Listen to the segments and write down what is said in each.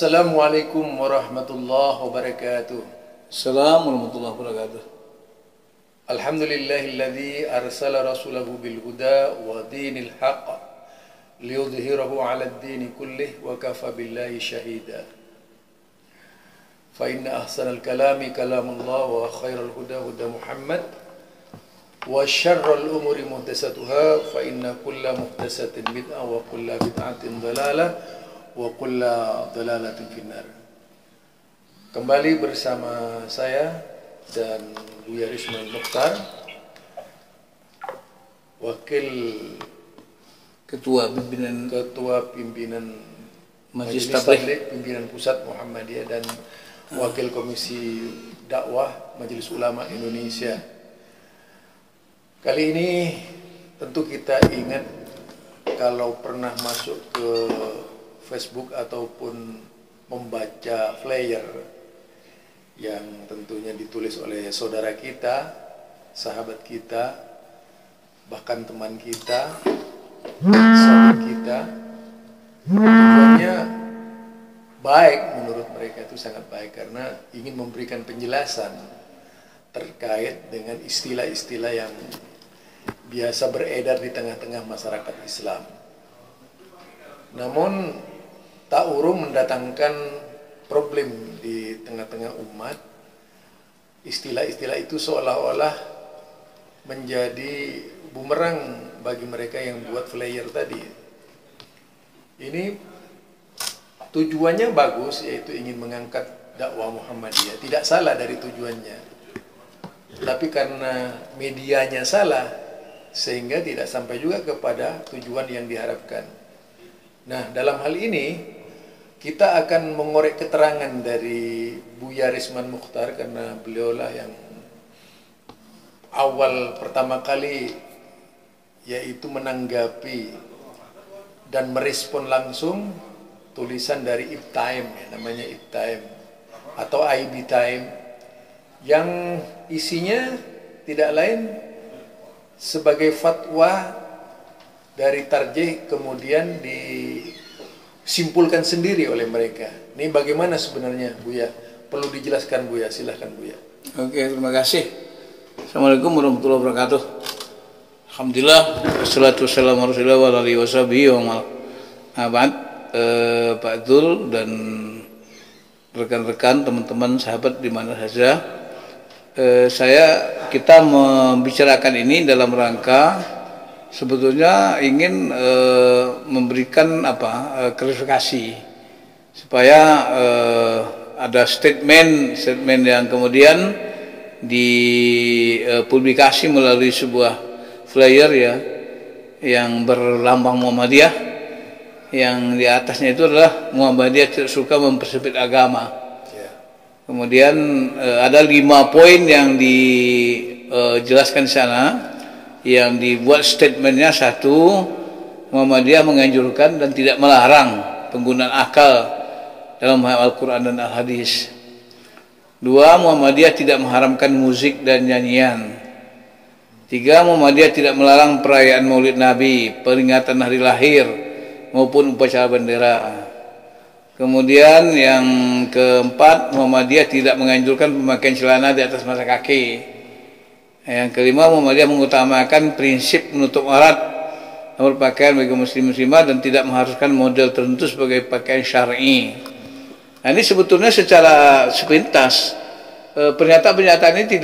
Assalamualaikum warahmatullahi wabarakatuh. Assalamualaikum warahmatullahi wabarakatuh. Alhamdulillahilladzi arsala rasulahu bil huda wa dinil haqq liyudhhirahu 'alad dini kullih wa kafa billahi shahida. Fa inna ahsanal kalami kalamullah wa khairal huda huda Muhammad wa syarrul umuri muhdatsatuha fa inna kulla muhdatsatin bid'ah wa kulla bid'atin dhalalah wa kulla dhalalatin finnar. Kembali bersama saya dan Buya Risman Mukhtar, Wakil Ketua Pimpinan Majelis Tabligh Pimpinan Pusat Muhammadiyah dan Wakil Komisi Dakwah Majelis Ulama Indonesia. Kali ini tentu kita ingat kalau pernah masuk ke Facebook ataupun membaca flyer yang tentunya ditulis oleh saudara kita, sahabat kita, bahkan teman kita, sahabat kita, tujuannya baik, menurut mereka itu sangat baik karena ingin memberikan penjelasan terkait dengan istilah-istilah yang biasa beredar di tengah-tengah masyarakat Islam. Namun tak urung mendatangkan problem di tengah-tengah umat. Istilah-istilah itu seolah-olah menjadi bumerang bagi mereka yang buat flyer tadi. Ini tujuannya bagus, yaitu ingin mengangkat dakwah Muhammadiyah. Tidak salah dari tujuannya. Tapi karena medianya salah, sehingga tidak sampai juga kepada tujuan yang diharapkan. Nah, dalam hal ini kita akan mengorek keterangan dari Buya Risman Mukhtar karena beliaulah yang awal pertama kali yaitu menanggapi dan merespon langsung tulisan dari IBTime, namanya IBTime atau IB Time, yang isinya tidak lain sebagai fatwa dari tarjih kemudian disimpulkan sendiri oleh mereka. Ini bagaimana sebenarnya, Buya? Perlu dijelaskan, Buya. Silahkan, Buya. Oke, terima kasih. Assalamualaikum warahmatullahi wabarakatuh. Alhamdulillah, wassalatu wassalamu ala rasulillah wa alihi washabihi wa ba'd. Pak Abdul dan rekan-rekan, teman-teman, sahabat di mana saja, kita membicarakan ini dalam rangka sebetulnya ingin memberikan klarifikasi supaya ada statement yang kemudian dipublikasi melalui sebuah flyer ya yang berlambang Muhammadiyah, yang di atasnya itu adalah Muhammadiyah tidak suka mempersempit agama. Kemudian ada 5 poin yang dijelaskan di sana. Yang dibuat statementnya: 1, Muhammadiyah menganjurkan dan tidak melarang penggunaan akal dalam Al-Quran dan Al-Hadis. 2, Muhammadiyah tidak mengharamkan musik dan nyanyian. 3, Muhammadiyah tidak melarang perayaan Maulid Nabi, peringatan hari lahir maupun upacara bendera. Kemudian yang keempat, Muhammadiyah tidak menganjurkan pemakaian celana di atas mata kaki. Yang kelima, Muhammadiyah mengutamakan prinsip menutup aurat dalam pakaian bagi muslim-muslimah dan tidak mengharuskan model tertentu sebagai pakaian syar'i. Nah, ini sebetulnya secara sepintas pernyataan-pernyataan ini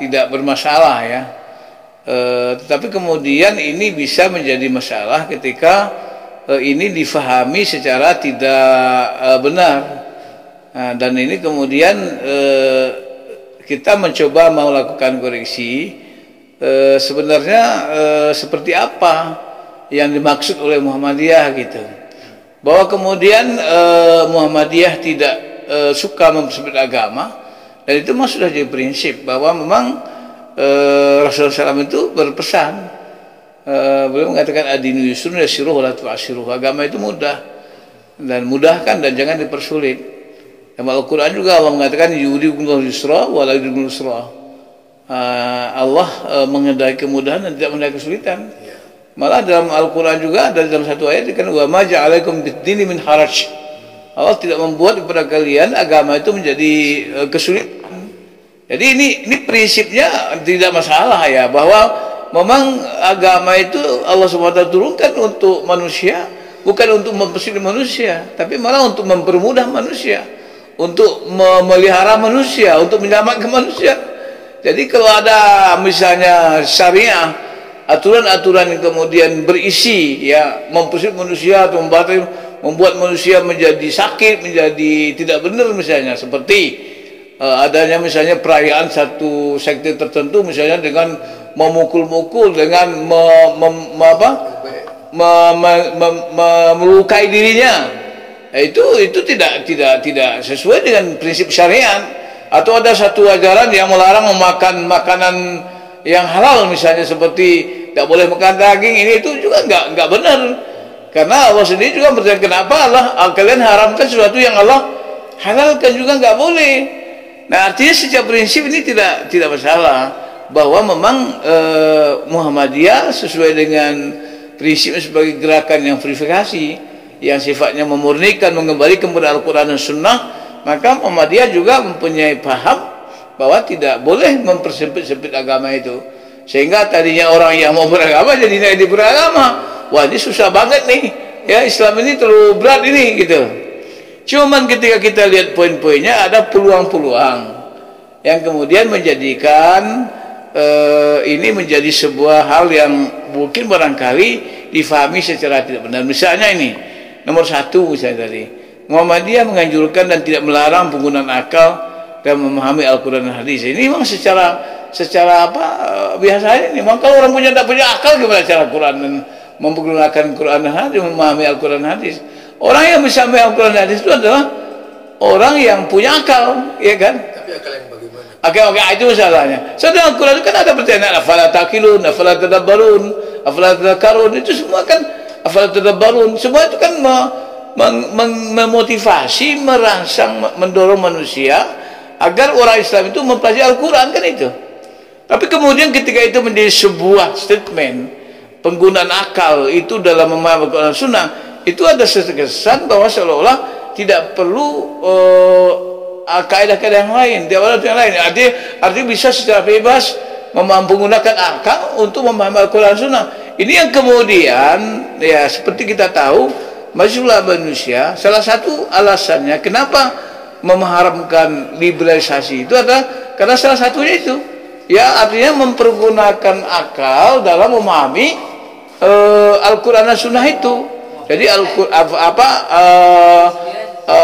tidak bermasalah ya. Tetapi kemudian ini bisa menjadi masalah ketika ini difahami secara tidak benar. Nah, dan ini kemudian kita mencoba melakukan koreksi sebenarnya seperti apa yang dimaksud oleh Muhammadiyah gitu. Bahwa kemudian Muhammadiyah tidak suka mempersempit agama, dan itu sudah jadi prinsip bahwa memang Rasulullah SAW itu berpesan, beliau mengatakan adinu yusrun yasiruh la tu'asiruh, agama itu mudah dan mudahkan dan jangan dipersulit. Dalam Al-Quran juga Allah mengatakan yuridullahu yusra wa la yuridul usra. Allah mengendaki kemudahan dan tidak mengendaki kesulitan. Malah dalam Al-Quran juga ada dalam satu ayat dikatakan wa ma ja'alaikum bid-dini min haraj. Allah tidak membuat kepada kalian agama itu menjadi kesulitan. Jadi ini prinsipnya tidak masalah ya, bahwa memang agama itu Allah SWT turunkan untuk manusia, bukan untuk mempersulit manusia, tapi malah untuk mempermudah manusia, untuk memelihara manusia, untuk menyelamatkan manusia. Jadi kalau ada misalnya syariah, aturan-aturan yang kemudian berisi ya mempersulit manusia atau membuat manusia menjadi sakit, menjadi tidak benar, misalnya seperti adanya misalnya perayaan satu sekte tertentu misalnya dengan memukul-mukul, dengan melukai dirinya, itu tidak sesuai dengan prinsip syariat. Atau ada satu ajaran yang melarang memakan makanan yang halal, misalnya seperti tidak boleh makan daging, ini itu juga nggak benar. Karena Allah sendiri juga bertanya, kenapa kalian haramkan sesuatu yang Allah halalkan, juga nggak boleh. Nah, artinya secara prinsip ini tidak masalah, bahwa memang Muhammadiyah sesuai dengan prinsip sebagai gerakan yang verifikasi, yang sifatnya memurnikan, mengembalikan kepada Al-Quran dan Sunnah, maka Muhammadiyah juga mempunyai paham bahwa tidak boleh mempersempit-sempit agama itu. Sehingga tadinya orang yang mau beragama jadi tidak beragama. Wah, ini susah banget nih. Ya, Islam ini terlalu berat ini gitu. Cuman ketika kita lihat poin-poinnya, ada peluang-peluang yang kemudian menjadikan ini menjadi sebuah hal yang mungkin barangkali difahami secara tidak benar. Misalnya ini, nomor satu misalnya tadi, Muhammadiyah menganjurkan dan tidak melarang penggunaan akal dan memahami Al-Quran dan hadis. Ini memang secara biasa ini. Memang kalau orang tidak punya akal, gimana cara Quran dan menggunakan Quran dan hadis, memahami Al-Quran dan hadis? Orang yang bisa memahami Al-Quran dan hadis itu adalah orang yang punya akal, ya kan? Tapi akal yang bagaimana? Oke, itu masalahnya. Sedangkan Al-Quran itu kan ada pertanyaan, afala taqilun, afala tadabbarun, afala tadakkarun, itu semua kan afala tadabbarun, semua itu kan memotivasi, merangsang, mendorong manusia agar orang Islam itu mempelajari Al-Quran, kan itu. Tapi kemudian ketika itu menjadi sebuah statement, penggunaan akal itu dalam memahami Al-Quran Sunnah, itu ada kesan bahwa seolah-olah tidak perlu kaidah-kaidah yang lain, yang lain. Artinya bisa secara bebas menggunakan akal untuk memahami Al-Quran Sunnah. Ini yang kemudian ya seperti kita tahu, majulah manusia, salah satu alasannya kenapa mengharamkan liberalisasi itu adalah karena salah satunya itu ya, artinya mempergunakan akal dalam memahami Al-Quran dan Sunnah itu. Jadi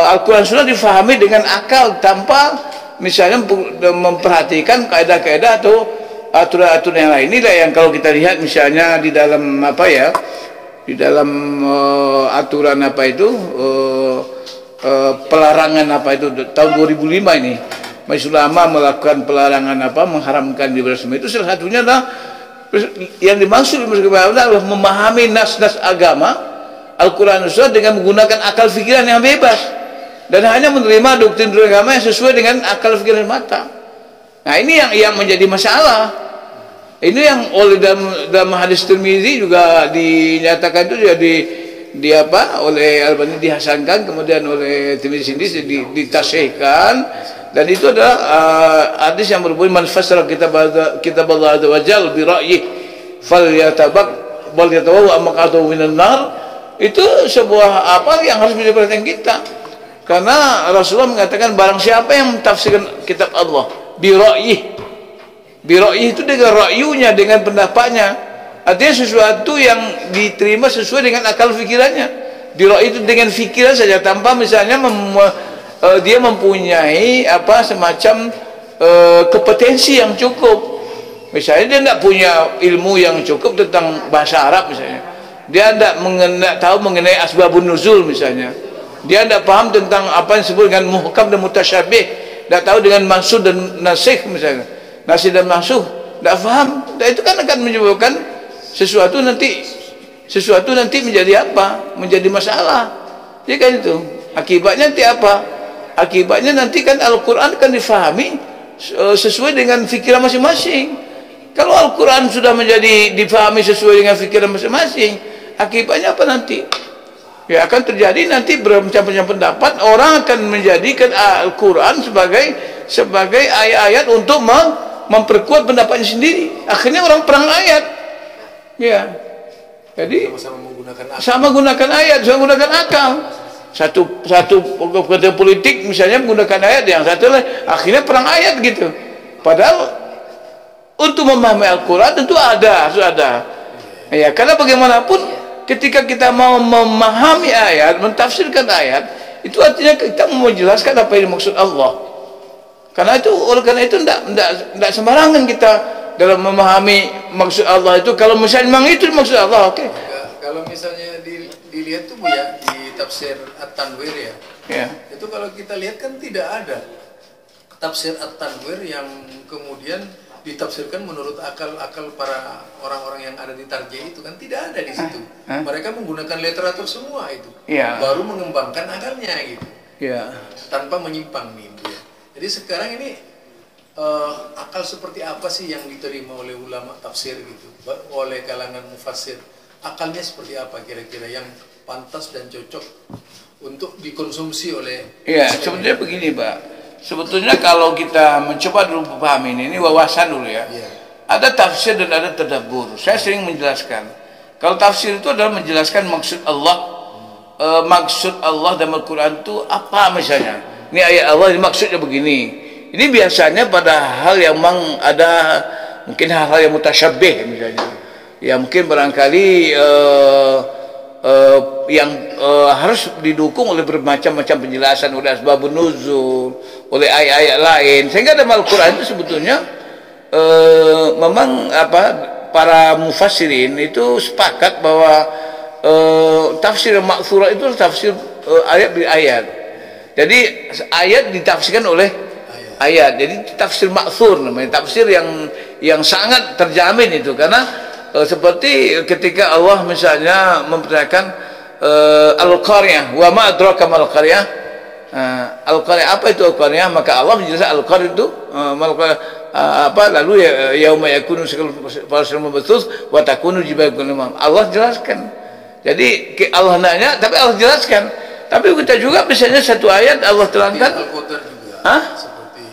Al-Quran Sunnah difahami dengan akal tanpa misalnya memperhatikan kaidah-kaidah atau aturan-aturan yang lain. Inilah yang kalau kita lihat misalnya di dalam di dalam aturan pelarangan tahun 2005 ini, Majelis Ulama melakukan pelarangan mengharamkan liberalisme, itu salah satunya adalah yang dimaksud adalah memahami nas-nas agama Al-Quran dan Sunnah dengan menggunakan akal fikiran yang bebas dan hanya menerima doktrin agama yang sesuai dengan akal fikiran mata. Nah, ini yang menjadi masalah. Ini yang oleh dalam hadis Tirmizi juga dinyatakan itu oleh Albani dihasankan, kemudian oleh Tirmizi sendiri ditasihkan, dan itu adalah hadis yang berbunyi, man fassara kitab Allah azza wa jalla bi ra'yihi falyatabawa maq'adahu minan nar. Itu sebuah yang harus menjadi perhatian kita, karena Rasulullah mengatakan barang siapa yang mentafsirkan kitab Allah bi ra'yihi itu dengan ra'yunya, dengan pendapatnya, artinya sesuatu yang diterima sesuai dengan akal fikirannya. Bi ra'yi itu dengan fikiran saja, tanpa misalnya dia mempunyai semacam kompetensi yang cukup. Misalnya dia tidak punya ilmu yang cukup tentang bahasa Arab misalnya, dia tidak tahu mengenai asbabun nuzul misalnya, dia tidak paham tentang apa yang disebut dengan muhkam dan mutasyabih, tidak tahu dengan mansukh dan nasikh misalnya, nasikh dan mansukh, tidak paham. Dan itu kan akan menyebabkan sesuatu nanti menjadi menjadi masalah, ya kan itu. Akibatnya nanti akibatnya nanti kan Al-Quran kan difahami sesuai dengan fikiran masing-masing. Kalau Al-Quran sudah menjadi difahami sesuai dengan fikiran masing-masing, akibatnya apa nanti? Ya akan terjadi nanti bermacam-macam pendapat, orang akan menjadikan Al-Quran sebagai ayat-ayat untuk memperkuat pendapatnya sendiri. Akhirnya orang perang ayat. Ya. Jadi sama gunakan ayat, sama gunakan akal. Satu kepentingan politik misalnya menggunakan ayat, yang satu akhirnya perang ayat gitu. Padahal untuk memahami Al-Quran tentu ada. Ya, karena bagaimanapun ketika kita mau memahami ayat, mentafsirkan ayat, itu artinya kita mau menjelaskan apa yang dimaksud Allah. Oleh karena itu tidak sembarangan kita dalam memahami maksud Allah itu. Kalau misalnya memang itu maksud Allah, oke. Kalau misalnya dilihat tuh Bu ya, di tafsir At-Tanwir ya, itu kalau kita lihat kan tidak ada tafsir At-Tanwir yang kemudian ditafsirkan menurut akal para orang-orang yang ada di tarjih itu, kan tidak ada di situ. Mereka menggunakan literatur semua itu, baru mengembangkan akalnya gitu, tanpa menyimpang nih. Ya. Jadi sekarang ini akal seperti apa sih yang diterima oleh ulama tafsir gitu, oleh kalangan mufassir? Akalnya seperti apa kira-kira yang pantas dan cocok untuk dikonsumsi oleh? Iya, sebenarnya begini Pak. Sebetulnya kalau kita mencoba dulu memahami ini wawasan dulu ya. Ada tafsir dan ada tadabbur. Saya sering menjelaskan. Kalau tafsir itu adalah menjelaskan maksud Allah. Maksud Allah dalam Al-Quran itu apa misalnya. Ini ayat Allah ini maksudnya begini. Ini biasanya pada hal yang memang ada mungkin hal-hal yang mutasyabih misalnya. Ya mungkin barangkali yang harus didukung oleh bermacam-macam penjelasan, oleh asbabun nuzul, oleh ayat-ayat lain, sehingga dalam Al-Quran itu sebetulnya memang para mufassirin itu sepakat bahwa tafsir ma'thurah itu tafsir ayat bil ayat. Jadi ayat ditafsirkan oleh ayat. Jadi tafsir ma'thur namanya, tafsir yang sangat terjamin itu, karena seperti ketika Allah misalnya mempertanyakan Al-Qaryah, wa ma adraka mal qaryah. Al-Qaryah, apa itu Al-Qaryah? Maka Allah menjelaskan Al-Qaryah itu lalu yauma yakunu fasil mabthus wa takunu jibalul imam. Allah jelaskan. Jadi Allah nanya tapi Allah jelaskan. Tapi kita juga misalnya satu ayat Allah terangkan.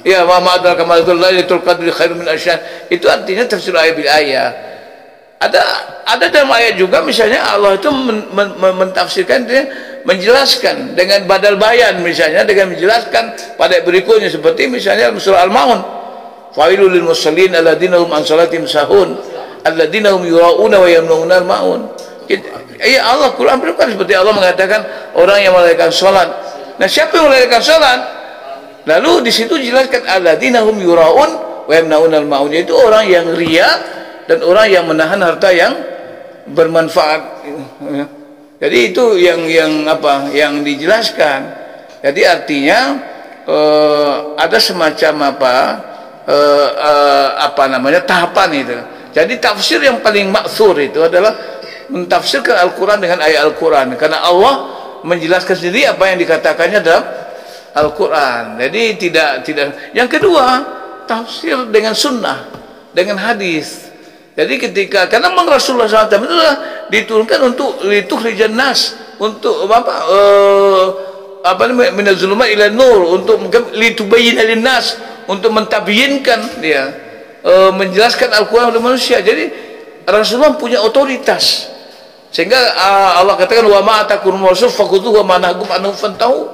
Ya, wa ma adraka mal qadri khairun min asyan. Itu artinya tafsir ayat bil ayat. Ada dalam ayat juga misalnya Allah itu mentafsirkan, dia menjelaskan dengan badal bayan, misalnya dengan menjelaskan pada berikutnya, seperti misalnya surah Al-Maun, failul lil musallin alladzina hum an salatihim sahun alladzina hum yura'una wa yamna'una al-ma'un. Ya Allah Quran berkata seperti Allah mengatakan orang yang melalaikan salat. Nah, siapa yang melalaikan salat? Lalu di situ jelaskan alladzina hum yura'un wa yamna'una al-ma'un, yaitu orang yang riya dan orang yang menahan harta yang bermanfaat. Jadi itu yang dijelaskan. Jadi artinya ada semacam tahapan itu. Jadi tafsir yang paling maksur itu adalah mentafsirkan Al-Quran dengan ayat Al-Quran, karena Allah menjelaskan sendiri apa yang dikatakannya dalam Al-Quran. Jadi tidak. Yang kedua, tafsir dengan sunnah, dengan hadis. Jadi karena memang Rasulullah SAW itu adalah diturunkan untuk litukhrijan nas, untuk minaz zulumat ila nur, untuk litubayyina linnas, untuk mentabyinkan dia, menjelaskan Al-Quran kepada manusia. Jadi Rasulullah punya otoritas, sehingga Allah katakan wa ma atakum rasul fakhudhuhu wa ma nahakum anhu fantahu.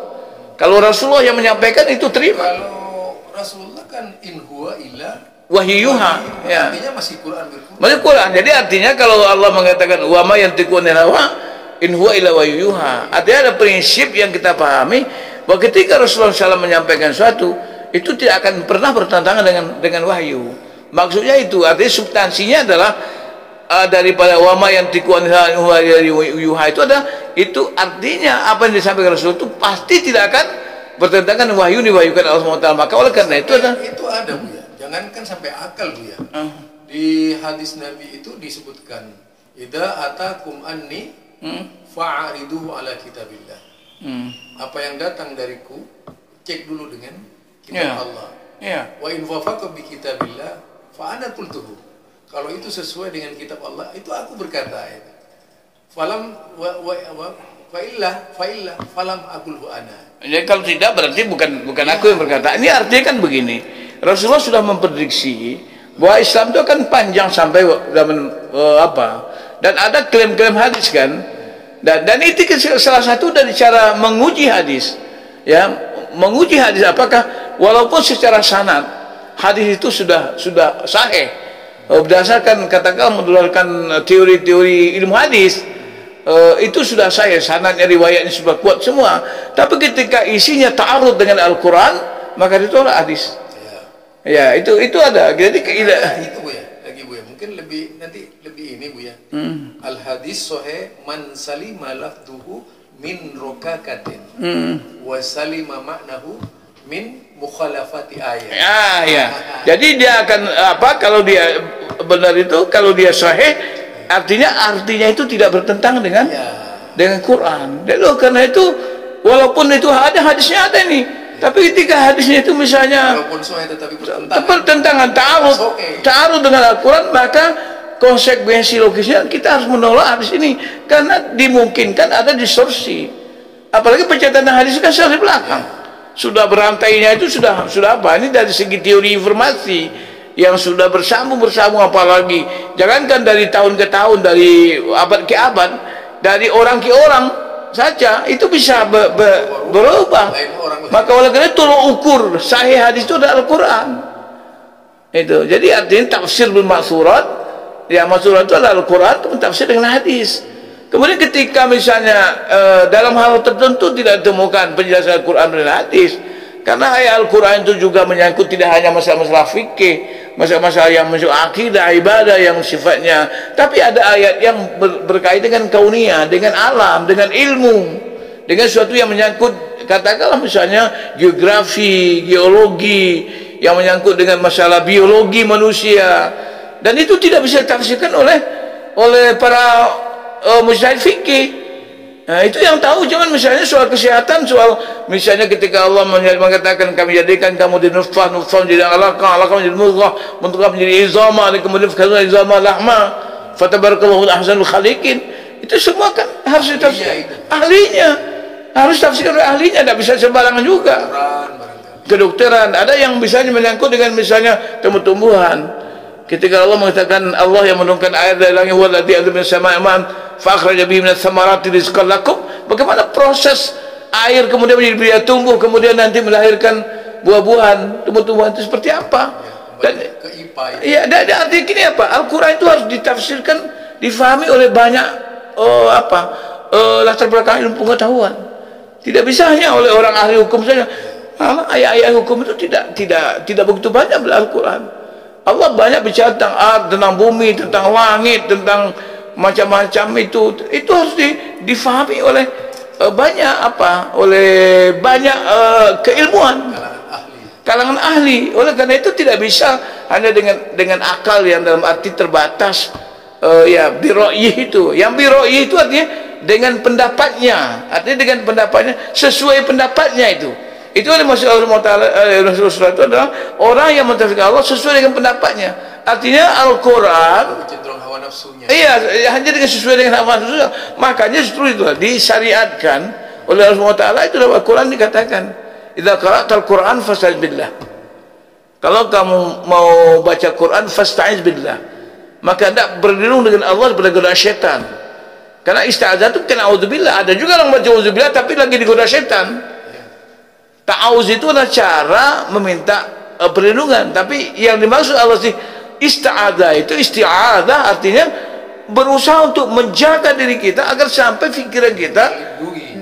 Kalau Rasulullah yang menyampaikan itu terima. Kalau Rasulullah kan in huwa illa wahyuha, ya. Artinya masih Quran. Jadi artinya kalau Allah mengatakan wa ma yantiqu anil hawa in huwa illa wahyuha, artinya ada prinsip yang kita pahami bahwa ketika Rasulullah SAW menyampaikan sesuatu itu tidak akan pernah bertentangan dengan wahyu. Maksudnya itu artinya substansinya adalah daripada wa ma yantiqu anil hawa wahyuha itu artinya apa yang disampaikan Rasul itu pasti tidak akan bertentangan dengan wahyu diwahyukan Allah SWT. Maka oleh karena itu ada Bu ya. Jangankan sampai akal Bu ya. Di hadis Nabi itu disebutkan idza atakum anni fa'ariduhu ala kitabillah. Apa yang datang dariku cek dulu dengan kitab Allah. Wa in wafaqa bi kitabillah fa ana qultuhu. Kalau itu sesuai dengan kitab Allah, itu aku berkata itu. Fa'illah falam aqulhu ana. Jadi kalau tidak berarti bukan aku yang berkata. Ini artinya kan begini. Rasulullah sudah memprediksi bahwa Islam itu akan panjang sampai zaman dan ada klaim-klaim hadis kan. Dan itu salah satu dari cara menguji hadis. Ya, menguji hadis apakah walaupun secara sanad hadis itu sudah sahih berdasarkan katakanlah menurunkan teori-teori ilmu hadis, itu sudah sahih, sanadnya riwayatnya sudah kuat semua, tapi ketika isinya ta'arud dengan Al-Quran maka ditolak hadis. Ya, itu ada. Jadi itu Bu ya, lagi Bu ya, mungkin lebih ini Bu ya. Al hadis sahih man salima lafduhu min rokakatin wa salima maknahu min mukhalafati ayat. Ya. Jadi dia akan kalau dia benar itu, kalau dia sahih artinya itu tidak bertentangan dengan Quran. Dan karena itu walaupun itu ada hadisnya ada nih, tapi ketika hadisnya itu misalnya walaupun sahih tetapi bertentangan ta'arud dengan Al-Quran, maka konsekuensi logisnya kita harus menolak hadis ini karena dimungkinkan ada distorsi. Apalagi pencatatan hadis kan selalu belakang. Sudah berantainya itu sudah apa? Ini dari segi teori informasi yang sudah bersambung apalagi. Jangankan dari tahun ke tahun, dari abad ke abad, dari orang ke orang saja itu bisa berubah. Maka oleh karena itu ukur sahih hadis itu adalah Al-Quran. Itu. Jadi artinya tafsir bil ma'thurat. Ya, maksudnya itu adalah Al-Quran itu tafsir dengan hadis. Kemudian ketika misalnya dalam hal tertentu tidak ditemukan penjelasan Al-Quran dan hadis, karena ayat Al-Quran itu juga menyangkut tidak hanya masalah-masalah fikih, masalah-masalah yang masuk akidah, ibadah yang sifatnya, tapi ada ayat yang berkaitan dengan kauniyah, dengan alam, dengan ilmu, dengan sesuatu yang menyangkut katakanlah misalnya geografi, geologi, yang menyangkut dengan masalah biologi manusia. Dan itu tidak bisa ditafsirkan oleh para mujtahid fikih. Nah, itu yang tahu cuman misalnya soal kesehatan, soal misalnya ketika Allah mengatakan kami jadikan kamu di nutfah menjadi alaqah menjadi mudghah menjadi izama, dan kemudian fakazna izama lahma fatabarakallahu ahsanul khaliqin. Itu semua kan harus ditafsir ahlinya. Harus tafsirkan oleh ahlinya, tidak bisa sembarangan juga. Kedokteran ada yang misalnya menyangkut dengan misalnya tumbuh-tumbuhan. Ketika Allah mengatakan Allah yang menurunkan air dari langit, walladzi anzala minas samaa'i ma'an fa akhraja bihi minats thamarati rizqan lakum, bagaimana proses air kemudian menjadi tumbuh kemudian nanti melahirkan buah-buahan, tumbuh-tumbuhan itu seperti apa? Dan artinya gini apa? Al-Quran itu harus ditafsirkan, difahami oleh banyak latar belakang ilmu pengetahuan. Tidak bisa hanya oleh orang ahli hukum saja. Ayat-ayat hukum itu tidak begitu banyak dalam Al-Quran. Allah banyak bicara tentang art, tentang bumi, tentang langit, tentang macam-macam itu harus difahami oleh banyak keilmuan kalangan ahli. Oleh karena itu tidak bisa hanya dengan akal yang dalam arti terbatas, biro'yih itu. Yang biro'yih itu artinya dengan pendapatnya, sesuai pendapatnya itu. Itu oleh Rasulullah itu adalah orang yang mentafsirkan Allah sesuai dengan pendapatnya. Artinya Al-Quran cenderung hawa nafsunya. Iya, hanya dengan sesuai dengan hawa nafsunya. Makanya justru itu disyariatkan oleh Rasulullah itu dalam Al-Quran dikatakan, "Idza qara'tal Qur'an fasta'iz billah." Kalau kamu mau baca Quran fasta'iz billah, maka hendak berlindung dengan Allah daripada godaan syaitan. Karena isti'adzah itu bukan auzubillah. Ada juga orang baca auzubillah tapi lagi digoda syaitan. Ta'awuz itu adalah cara meminta perlindungan, tapi yang dimaksud Allah sih isti'adzah itu isti'adzah artinya berusaha untuk menjaga diri kita agar sampai pikiran kita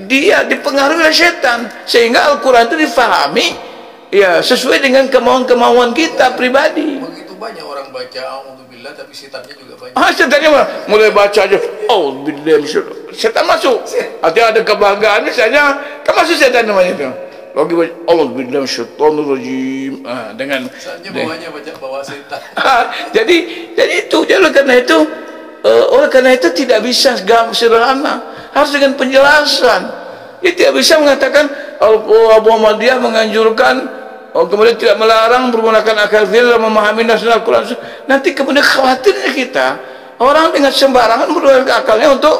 dia dipengaruhi oleh setan, sehingga Al-Quran itu difahami sesuai dengan kemauan-kemauan kita pribadi. Begitu banyak orang baca auzubillah tapi setannya juga banyak. Setannya mulai baca aja auzubillah, setan masuk. Artinya ada kebanggaan misalnya, kan masuk setan namanya itu. Lagi baca auzubillahi minasyaitonir rajim dengan bawahnya bawa setan. jadi itu oleh karena itu tidak bisa sederhana, harus dengan penjelasan. Dia tidak bisa mengatakan Abu Muhammadiyah menganjurkan kemudian tidak melarang menggunakan akal fikir dalam memahami naskah Al-Quran. Nanti kemudian khawatirnya kita orang dengan sembarangan menggunakan akalnya untuk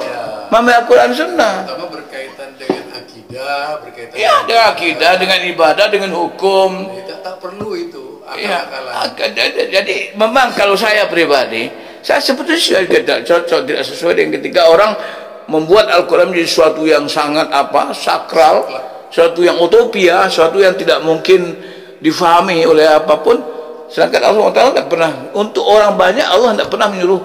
memahami Al-Quran Sunnah. Pertama berkaitan dengan akidah, berkaitan Ya, dengan akidah, dengan ibadah, dengan hukum. tak perlu itu Ya, akal-akalan. jadi memang kalau saya pribadi, saya sebetulnya tidak cocok, tidak sesuai dengan ketika orang membuat Al-Quran menjadi sesuatu yang sangat sakral, sesuatu yang utopia, sesuatu yang tidak mungkin difahami oleh apapun. Sedangkan Allah Taala tidak pernah, untuk orang banyak Allah tidak pernah menyuruh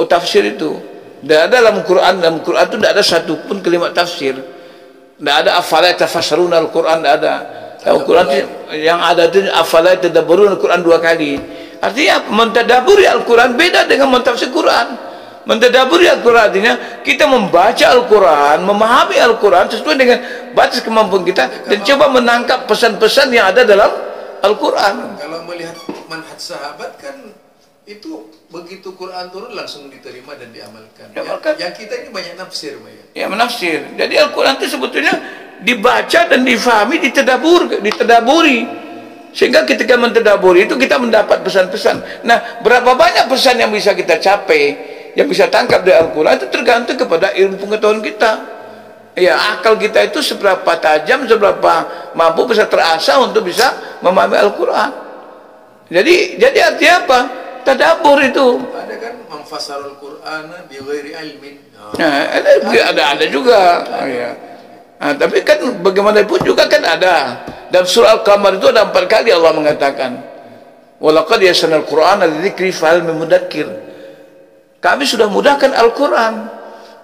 tafsir itu. Tidak ada dalam Quran itu tidak ada satupun kalimat tafsir. Tidak ada afala tafassaruna Al-Quran, tidak ada. Al-Quran yang ada itu afala tadabburuna Al-Quran 2 kali. Artinya mentadaburi Al-Quran beda dengan mentafsir Quran. Mentadaburi Al-Quran artinya kita membaca Al-Quran, memahami Al-Quran sesuai dengan batas kemampuan kita dan coba menangkap pesan-pesan yang ada dalam Al-Quran. Kalau melihat manhaj sahabat kan itu begitu Quran turun langsung diterima dan diamalkan. Yang kita ini banyak nafsir, ya menafsir. Jadi Al-Quran itu sebetulnya dibaca dan difahami, ditadaburi. Sehingga ketika mentadaburi itu kita mendapat pesan-pesan. Nah, berapa banyak pesan yang bisa kita capai, yang bisa tangkap dari Al-Quran itu tergantung kepada ilmu pengetahuan kita. Ya, akal kita itu seberapa tajam, seberapa mampu bisa terasah untuk bisa memahami Al-Quran. Jadi artinya apa? Tadabbur itu. Ada kan memfasarul Quran bi ghairi ilmin. Nah, ada juga. Ya. Nah, tapi kan bagaimanapun juga kan ada. Dalam surah Al-Qamar itu ada 4 kali Allah mengatakan, "Walaqad yassarnal Qur'ana lidzikri fahal min mudakkir." Kami sudah mudahkan Al-Quran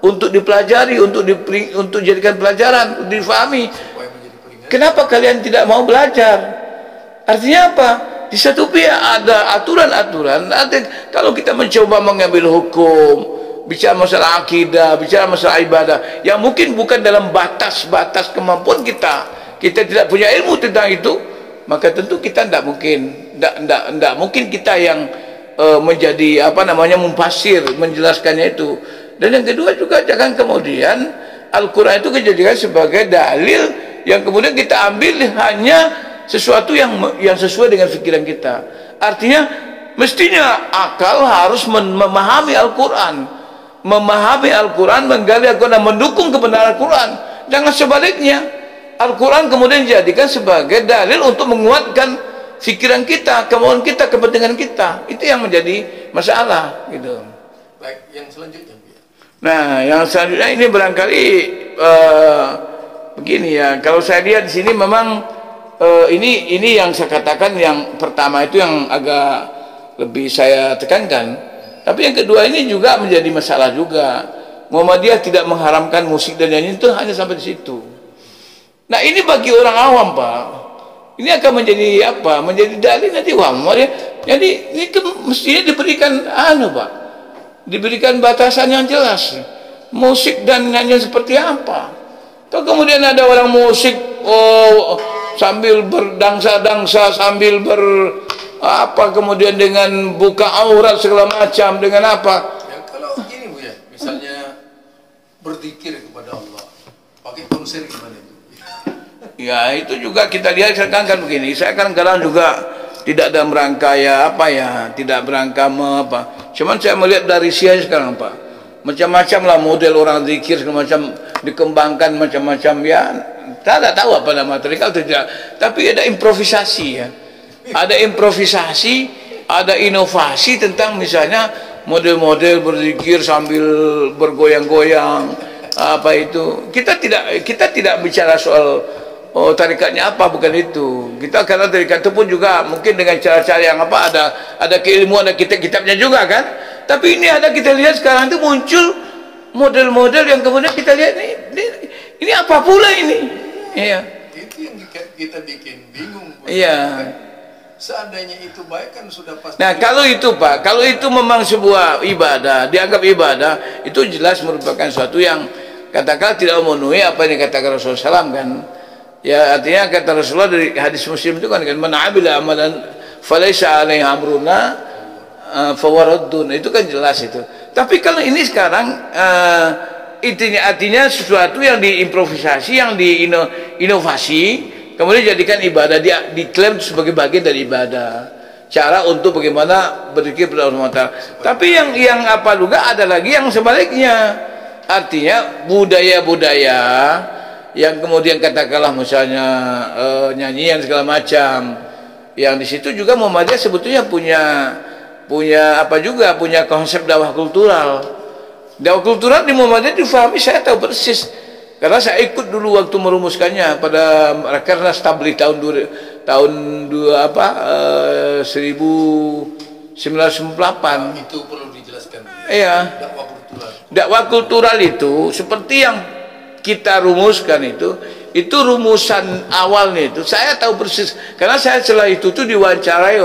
untuk dipelajari, untuk jadikan pelajaran, untuk difahami. Kenapa kalian tidak mau belajar? Artinya apa? Di satu pihak ada aturan-aturan. Kalau kita mencoba mengambil hukum, bicara masalah akidah, bicara masalah ibadah, yang mungkin bukan dalam batas-batas kemampuan kita tidak punya ilmu tentang itu, maka tentu kita tidak mungkin kita yang menjadi mufasir, menjelaskannya itu. Dan yang kedua juga jangan kemudian Al-Quran itu dijadikan sebagai dalil yang kemudian kita ambil hanya sesuatu yang sesuai dengan pikiran kita. Artinya mestinya akal harus memahami Al-Quran, menggali Al-Quran, mendukung kebenaran Al-Quran. Jangan sebaliknya, Al-Quran kemudian dijadikan sebagai dalil untuk menguatkan pikiran kita, kemauan kita, kepentingan kita. Itu yang menjadi masalah gitu. Baik, yang selanjutnya. Nah, yang selanjutnya ini barangkali begini ya. Kalau saya lihat di sini memang ini yang saya katakan, yang pertama itu yang agak lebih saya tekankan. Tapi yang kedua ini juga menjadi masalah juga. Muhammadiyah tidak mengharamkan musik dan nyanyi, itu hanya sampai di situ. Nah, ini bagi orang awam, Pak, ini akan menjadi apa? Menjadi dalil nanti Jadi ini mestinya diberikan Pak, diberikan batasan yang jelas. Musik dan nyanyi seperti apa? Kalau kemudian ada orang musik sambil berdangsa-dangsa, sambil kemudian dengan buka aurat segala macam, dengan apa? Ya, kalau gini Bu ya, misalnya berzikir kepada Allah, pakai konser gimana itu? Ya, itu juga kita lihat sekarang kan begini. Saya kan kadang juga tidak dalam rangka tidak berangka Cuman saya melihat dari Sia sekarang, Pak. Macam-macam lah model orang zikir, macam dikembangkan macam-macam ya. Tidak tahu apa nama mereka atau tidak. Tapi ada improvisasi ya. Ada improvisasi, ada inovasi tentang misalnya model-model berzikir sambil bergoyang-goyang. Apa itu? Kita tidak bicara soal tarikatnya apa, bukan itu. Kita karena tarikat itu pun juga mungkin dengan cara-cara yang ada keilmuan, ada kitab-kitabnya juga kan. Tapi ini kita lihat sekarang itu muncul model-model yang kemudian kita lihat ini apa pula ini? Iya. Itu yang kita bikin bingung. Iya. Seandainya itu baik kan sudah pasti. Nah, kalau itu Pak, kalau itu memang sebuah ibadah, dianggap ibadah, itu jelas merupakan sesuatu yang katakan tidak memenuhi apa yang dikatakan Rasulullah SAW kan. Ya, artinya kata Rasulullah dari hadis Muslim itu kan, man amila amalan falaysa alaihi amruna fawaradun. Itu kan jelas itu. Tapi kalau ini sekarang artinya sesuatu yang diimprovisasi, yang diinovasi, kemudian jadikan ibadah, diklaim sebagai bagian dari ibadah. Cara untuk bagaimana berzikir kepada Allah SWT. Tapi yang apa juga ada lagi yang sebaliknya. Artinya budaya-budaya yang kemudian katakanlah misalnya nyanyian segala macam, yang di situ juga Muhammadiyah sebetulnya punya apa juga, punya konsep dakwah kultural. Dakwah kultural di Muhammadiyah difahami, saya tahu persis karena saya ikut dulu waktu merumuskannya pada Rakernas Tabligh tahun 1998. Itu perlu dijelaskan. Iya. Dakwah kultural. Dakwah kultural itu seperti yang kita rumuskan itu rumusan awalnya itu saya tahu persis karena saya setelah itu tuh diwawancarai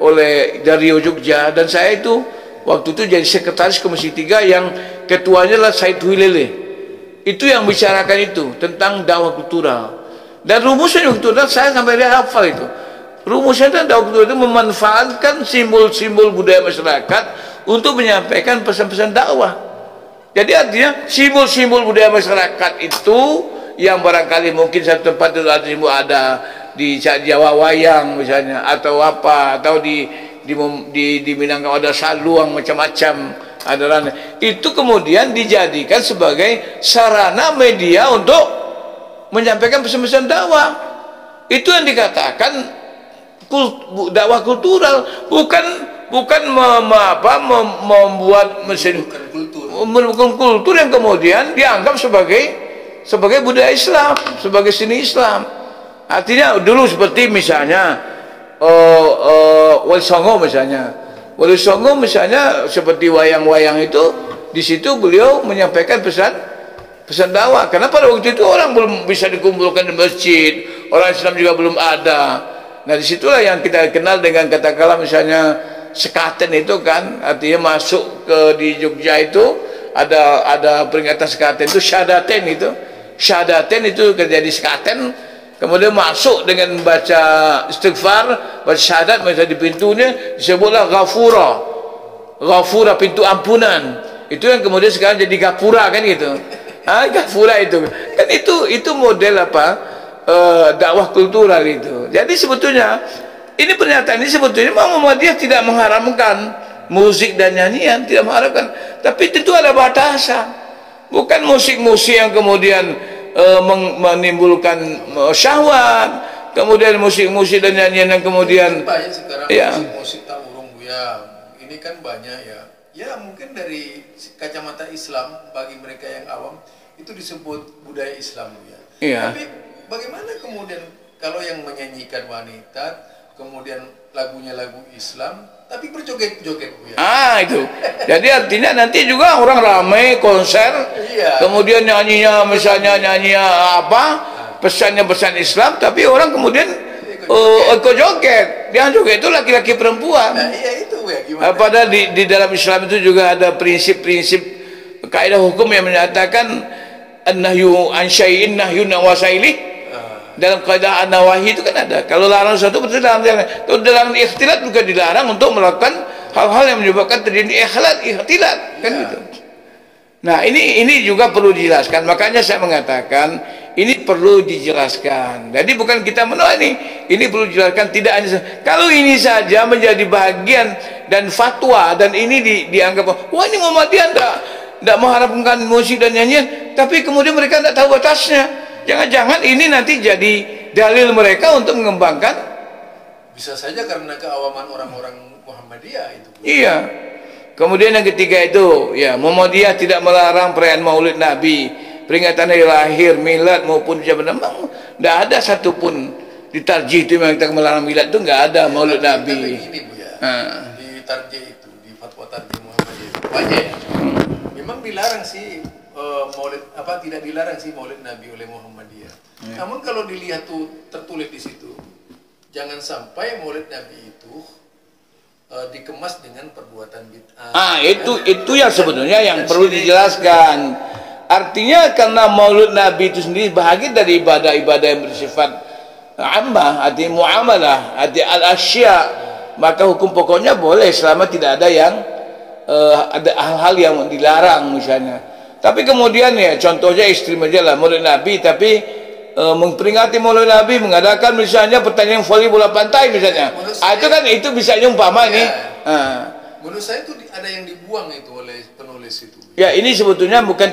oleh Dario Jogja, dan saya itu waktu itu jadi sekretaris Komisi 3 yang ketuanya adalah Said Huilele. Itu yang bicarakan itu tentang dakwah kultural, dan rumusnya kultural saya sampai dia hafal itu. Rumusnya dakwah kultural itu memanfaatkan simbol-simbol budaya masyarakat untuk menyampaikan pesan-pesan dakwah. Jadi artinya simbol-simbol budaya masyarakat itu yang barangkali mungkin satu tempat itu ada di Jawa wayang misalnya, atau apa, atau di Minangkabau ada saluang macam-macam, ada itu kemudian dijadikan sebagai sarana media untuk menyampaikan pesan-pesan dakwah. Itu yang dikatakan dakwah kultural, bukan membuat mesin kultur yang kemudian dianggap sebagai budaya Islam, sebagai seni Islam. Artinya dulu seperti misalnya Wali Songo misalnya seperti wayang-wayang itu, di situ beliau menyampaikan pesan dakwah. Karena pada waktu itu orang belum bisa dikumpulkan di masjid, orang Islam juga belum ada. Nah disitulah yang kita kenal dengan katakanlah misalnya sekaten itu kan, artinya masuk di Jogja itu ada peringatan sekaten itu syahadaten itu terjadi sekaten, kemudian masuk dengan baca istighfar, baca syahadat, misalnya di pintunya disebutlah ghafura, pintu ampunan. Itu yang kemudian sekarang jadi gapura kan gitu. Gapura itu kan itu model dakwah kultural itu. Jadi sebetulnya ini pernyataan ini sebetulnya Muhammadiyah tidak mengharamkan musik dan nyanyian, tidak mengharamkan, tapi tentu ada batasan. Bukan musik-musik yang kemudian menimbulkan syahwat, kemudian musik-musik dan nyanyian yang kemudian banyak sekarang musik-musik tak urung ya. Ini kan banyak ya mungkin dari kacamata Islam bagi mereka yang awam itu disebut budaya Islam ya. Tapi bagaimana kemudian kalau yang menyanyikan wanita kemudian lagunya lagu Islam tapi berjoget-joget ya. Itu. Jadi artinya nanti juga orang ramai konser, kemudian nyanyinya misalnya pesannya pesan Islam, tapi orang kemudian ikut joget. Yang joget itu laki-laki perempuan. Nah, itu ya gimana? Padahal di dalam Islam itu juga ada prinsip-prinsip kaidah hukum yang menyatakan an-nahyu an syai'in nahyun wasailih. Dalam kaidah an-nawahi itu kan ada, kalau larang sesuatu berarti larang. Kalau dilarang ikhtilat juga dilarang untuk melakukan hal-hal yang menyebabkan terjadi ikhtilat kan gitu. Nah ini juga perlu dijelaskan, makanya saya mengatakan ini perlu dijelaskan. Jadi bukan kita menolak ini perlu dijelaskan. Tidak hanya kalau ini saja menjadi bagian dan fatwa, dan ini dianggap wah ini Muhammadiyah tidak mengharapkan musik dan nyanyian, tapi kemudian mereka tidak tahu batasnya. Jangan-jangan ini nanti jadi dalil mereka untuk mengembangkan. Bisa saja karena keawaman orang-orang Muhammadiyah itu. Iya. Kemudian yang ketiga itu, Muhammadiyah tidak melarang perayaan Maulid Nabi, peringatan hari lahir, milad maupun ucapan memang tidak ada satupun di tarjih itu memang kita melarang milad itu, nggak ada Maulid Nabi. Ini Bu ya. Di tarjih itu, di fatwa tarjih Muhammadiyah itu banyak. Memang dilarang sih Maulid tidak dilarang sih Maulid Nabi oleh Muhammadiyah. Namun kalau dilihat tuh tertulis di situ, jangan sampai Maulid Nabi itu dikemas dengan perbuatan bid'ah. Itu yang sebenarnya yang perlu dijelaskan. Artinya karena Maulid Nabi itu sendiri bahagian dari ibadah-ibadah yang bersifat ammah, arti muamalah, arti al-asya, maka hukum pokoknya boleh selama tidak ada yang ada hal-hal yang dilarang misalnya. Tapi kemudian contohnya ekstrim aja lah Maulid Nabi, tapi memperingati Maulid Nabi, mengadakan misalnya pertandingan voli bola pantai misalnya. Itu kan itu bisa umpama nih. Menurut saya itu ada yang dibuang itu oleh penulis itu. Ya, ini sebetulnya bukan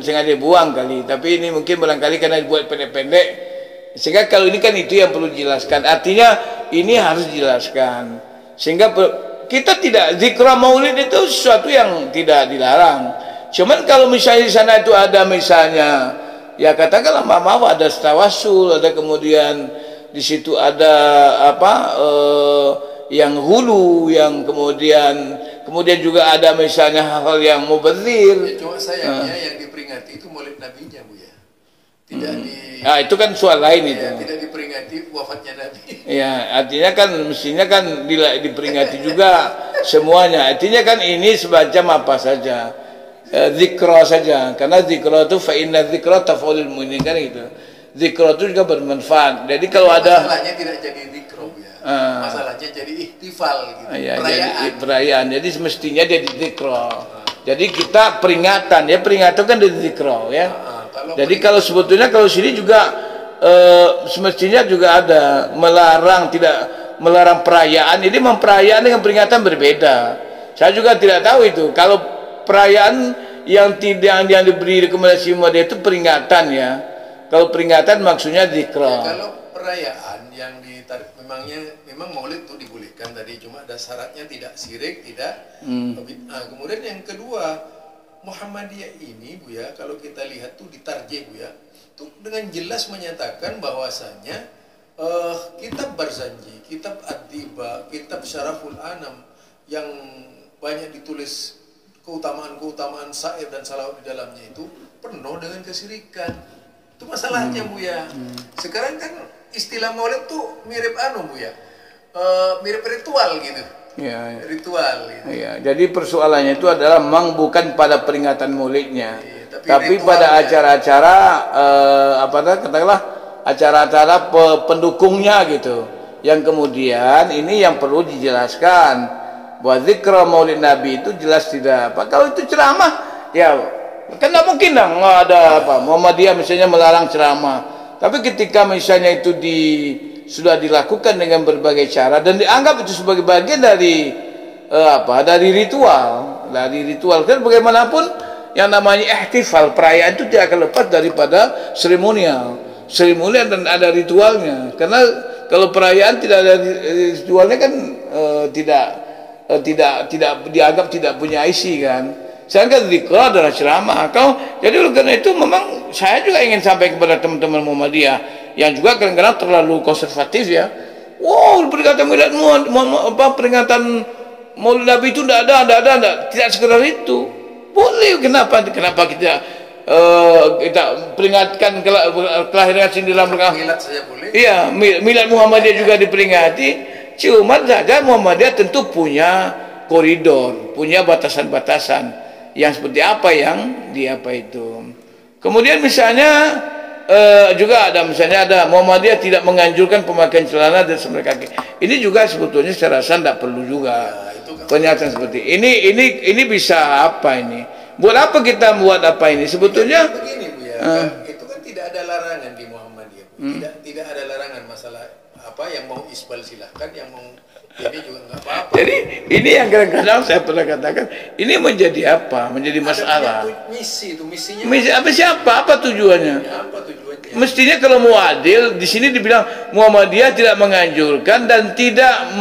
sengaja dibuang kali, tapi ini mungkin barangkali karena dibuat pendek-pendek. Sehingga kalau ini kan itu yang perlu dijelaskan. Artinya ini harus dijelaskan. Sehingga kita tidak, zikra maulid itu sesuatu yang tidak dilarang. Cuman kalau misalnya di sana itu ada misalnya, ya katakanlah maaf ada tawasul, ada kemudian di situ ada yang hulu, yang kemudian juga ada misalnya hal-hal yang mubadzir. Ya, cuma sayangnya yang diperingati itu maulid nabinya, Bu ya. Tidak itu kan soal lain itu. Tidak diperingati wafatnya Nabi. Ya, artinya kan mestinya kan diperingati juga semuanya. Artinya kan ini semacam apa saja. Zikra saja. Karena zikra itu fa inna zikra taf'ulul mu'minin kan gitu. Zikra itu juga bermanfaat. Jadi kalau ada masalahnya tidak jadi zikra, Bu ya. Masalahnya jadi ihtifal gitu. Perayaan. Jadi perayaan. Jadi semestinya jadi zikra. Jadi kita peringatan ya, peringatan kan dari zikra ya. Jadi kalau sebetulnya kalau sini juga semestinya juga ada tidak melarang perayaan. Jadi memperayaan dengan peringatan berbeda. Saya juga tidak tahu itu. Kalau perayaan yang diberi rekomendasi dia itu peringatan ya. Kalau peringatan maksudnya zikra. Ya, kalau perayaan yang ditarik memang maulid itu dibolehkan tadi, cuma ada syaratnya tidak syirik, tidak kemudian yang kedua, Muhammadiyah ini, Bu ya, kalau kita lihat tuh di tarjih, Bu ya, tuh dengan jelas menyatakan bahwasanya kitab Barzanji, kitab Ad-Diba, kitab Syaraful Anam yang banyak ditulis keutamaan-keutamaan syair dan salawat di dalamnya itu penuh dengan kesyirikan. Itu masalahnya, Bu ya. Sekarang kan istilah maulid tuh mirip Bu ya. Mirip ritual gitu. Ya. Ritual gitu. Ya, jadi persoalannya itu adalah memang bukan pada peringatan maulidnya, tapi pada acara-acara katakanlah acara-acara pendukungnya gitu. Yang kemudian ini yang perlu dijelaskan bahwa zikra maulid Nabi itu jelas tidak apa. Kalau itu ceramah, ya kan tidak mungkin nggak ada Muhammadiyah misalnya melarang ceramah. Tapi ketika misalnya itu sudah dilakukan dengan berbagai cara dan dianggap itu sebagai bagian dari ritual kan bagaimanapun yang namanya ihtifal perayaan itu tidak akan lepas daripada seremonial dan ada ritualnya. Karena kalau perayaan tidak ada ritualnya kan tidak dianggap tidak punya isi kan. Sedangkan zikra adalah ceramah. Jadi oleh karena itu memang saya juga ingin sampaikan kepada teman-teman Muhammadiyah yang juga kadang-kadang terlalu konservatif ya. Wow, peringatan peringatan Maulid Nabi itu tidak ada, tidak sekedar itu. Boleh, kenapa kita peringatkan kelahiran sini dalam milad saja boleh. Iya, milad Muhammadiyah juga diperingati. Cuma saja Muhammadiyah tentu punya koridor, punya batasan-batasan yang seperti apa yang itu. Kemudian misalnya juga ada Muhammadiyah tidak menganjurkan pemakaian celana dan sembelih kaki. Ini juga sebetulnya saya rasa tidak perlu juga pernyataan seperti ini. Ini bisa apa ini? Buat apa kita buat apa ini? Sebetulnya begini, Bu ya. Itu kan tidak ada larangan di Muhammadiyah. Tidak ada larangan masalah yang mau isbal silahkan, yang mau ini juga nggak apa-apa. Jadi ini yang kadang-kadang saya pernah katakan, ini menjadi apa? Menjadi masalah. Misinya. Apa tujuannya? Mestinya kalau mau adil, di sini dibilang Muhammadiyah tidak menganjurkan dan tidak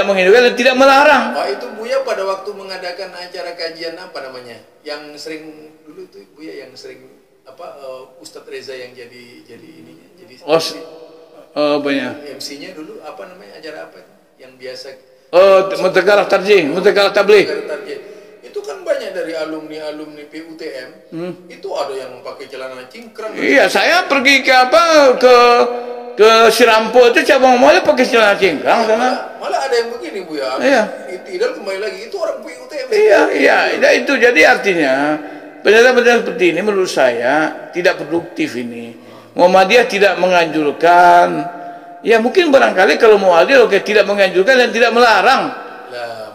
menganjurkan dan tidak melarang. Itu Buya pada waktu mengadakan acara kajian yang sering dulu tuh Buya yang sering Ustadz Reza yang jadi ininya banyak. MC-nya dulu acara apa itu? Yang biasa Mutakalah tabligh. Itu kan banyak dari alumni PUTM. Itu ada yang pakai celana cingkrang. Iya, saya pergi ke Sirampo itu cabang mall pakai celana cingkrang sana. Malah ada yang begini, Bu ya. Iya. Tidak kembali lagi itu orang PUTM. Iya, itu jadi artinya pernyataan seperti ini menurut saya tidak produktif ini. Muhammadiyah tidak menganjurkan, ya mungkin barangkali kalau mau adil tidak menganjurkan dan tidak melarang. Nah,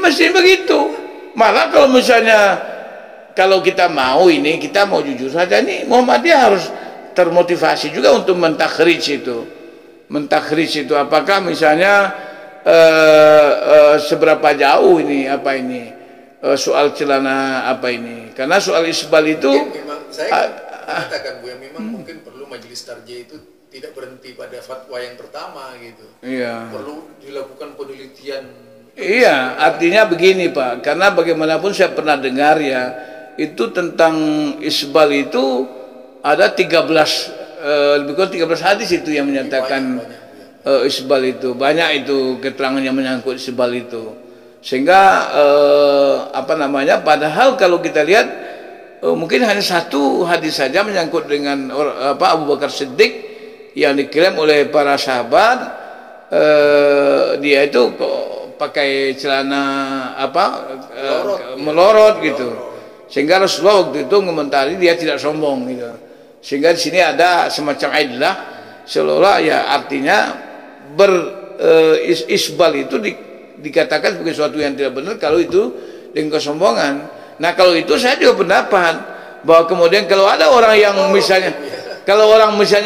mestinya begitu. Malah kalau misalnya kalau kita mau jujur saja nih, Muhammadiyah harus termotivasi juga untuk mentakhrij itu apakah misalnya seberapa jauh ini soal celana apa ini. Karena soal isbal itu memang saya mengatakan Bu, yang memang mungkin perlu majelis tarjih itu tidak berhenti pada fatwa yang pertama gitu. Iya. Perlu dilakukan penelitian. Iya, artinya begini Pak, karena bagaimanapun saya pernah dengar ya, itu tentang isbal itu ada 13 lebih kurang 13 hadis itu yang menyatakan isbal itu. Banyak itu keterangan yang menyangkut isbal itu. Sehingga padahal kalau kita lihat mungkin hanya satu hadis saja menyangkut dengan Abu Bakar Siddiq yang diklaim oleh para sahabat, dia itu pakai celana melorot gitu, sehingga Rasulullah waktu itu mengomentari dia tidak sombong gitu. Sehingga di sini ada semacam idlah, seolah ya artinya isbal itu dikatakan sebagai sesuatu yang tidak benar kalau itu dengan kesombongan. Nah kalau itu saya juga pendapat bahwa kemudian kalau ada orang yang misalnya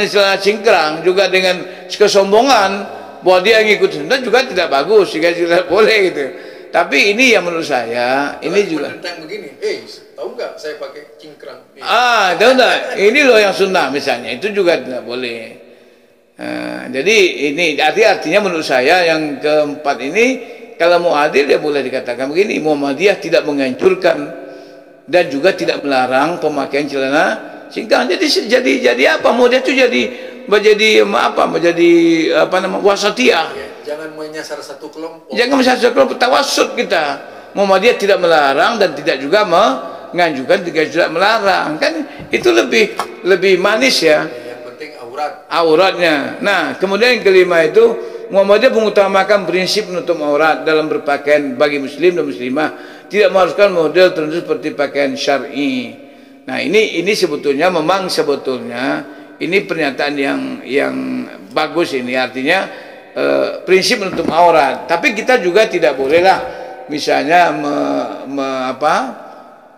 celana cingkrang juga dengan kesombongan bahwa dia ngikut sunnah juga tidak bagus, juga tidak boleh gitu. Tapi ini yang menurut saya ini juga tentang begini, tahu nggak saya pakai cingkrang? Tahu nggak? Ini loh yang sunnah misalnya, itu juga tidak boleh. Jadi ini artinya menurut saya yang keempat ini, kalau mau adil dia boleh dikatakan begini, Muhammadiyah tidak menganjurkan dan juga tidak melarang pemakaian celana cingkrang. Jadi apa? Mau dia itu menjadi wasatiyah. Jangan menyasar satu kelompok. Jangan menyasar satu kelompok, tawassut kita. Muhammadiyah tidak melarang dan tidak juga menganjurkan, tidak juga melarang. Kan itu lebih manis ya. Yang penting auratnya. Nah, kemudian yang kelima itu Muhammadiyah mengutamakan prinsip menutup aurat dalam berpakaian bagi muslim dan muslimah, tidak mengharuskan model tertentu seperti pakaian syar'i. Nah, ini sebetulnya ini pernyataan yang bagus ini, artinya prinsip menutup aurat. Tapi kita juga tidak bolehlah misalnya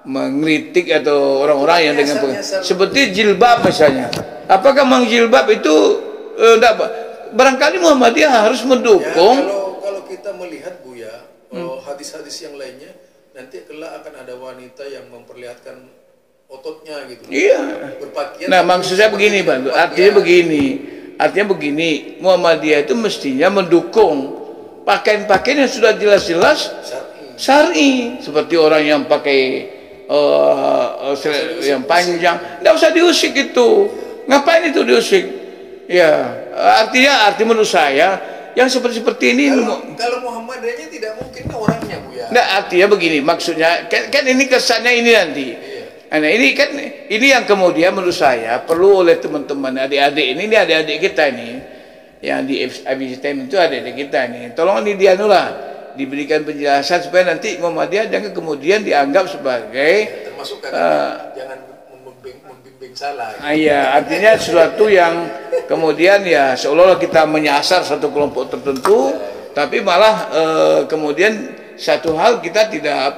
mengkritik atau orang-orang yang dengan seperti jilbab misalnya. Apakah mengjilbab itu barangkali Muhammadiyah harus mendukung? Ya, kalau kita melihat Bu ya, hadis-hadis yang lainnya nanti kelak akan ada wanita yang memperlihatkan ototnya gitu. Iya. Berpakaian. Nah, maksud saya begini, Bang. Artinya begini, Muhammadiyah itu mestinya mendukung pakaian-pakaian yang sudah jelas-jelas syar'i, seperti orang yang pakai yang panjang, tidak usah diusik itu. Ngapain itu diusik? Ya, artinya menurut saya yang seperti ini. Kalau Muhammadiyahnya tidak mungkin orangnya Bu ya. Nah, artinya begini, maksudnya kan ini kesannya ini nanti. Nah, ini yang kemudian menurut saya perlu oleh teman-teman adik-adik ini adik-adik kita ini yang di ABCTM itu adik-adik kita ini. Tolong ini diberikan penjelasan supaya nanti Muhammadiyah jangan kemudian dianggap sebagai termasuk jangan membimbing salah. Iya, artinya sesuatu yang kemudian ya seolah-olah kita menyasar satu kelompok tertentu, tapi malah kemudian satu hal kita tidak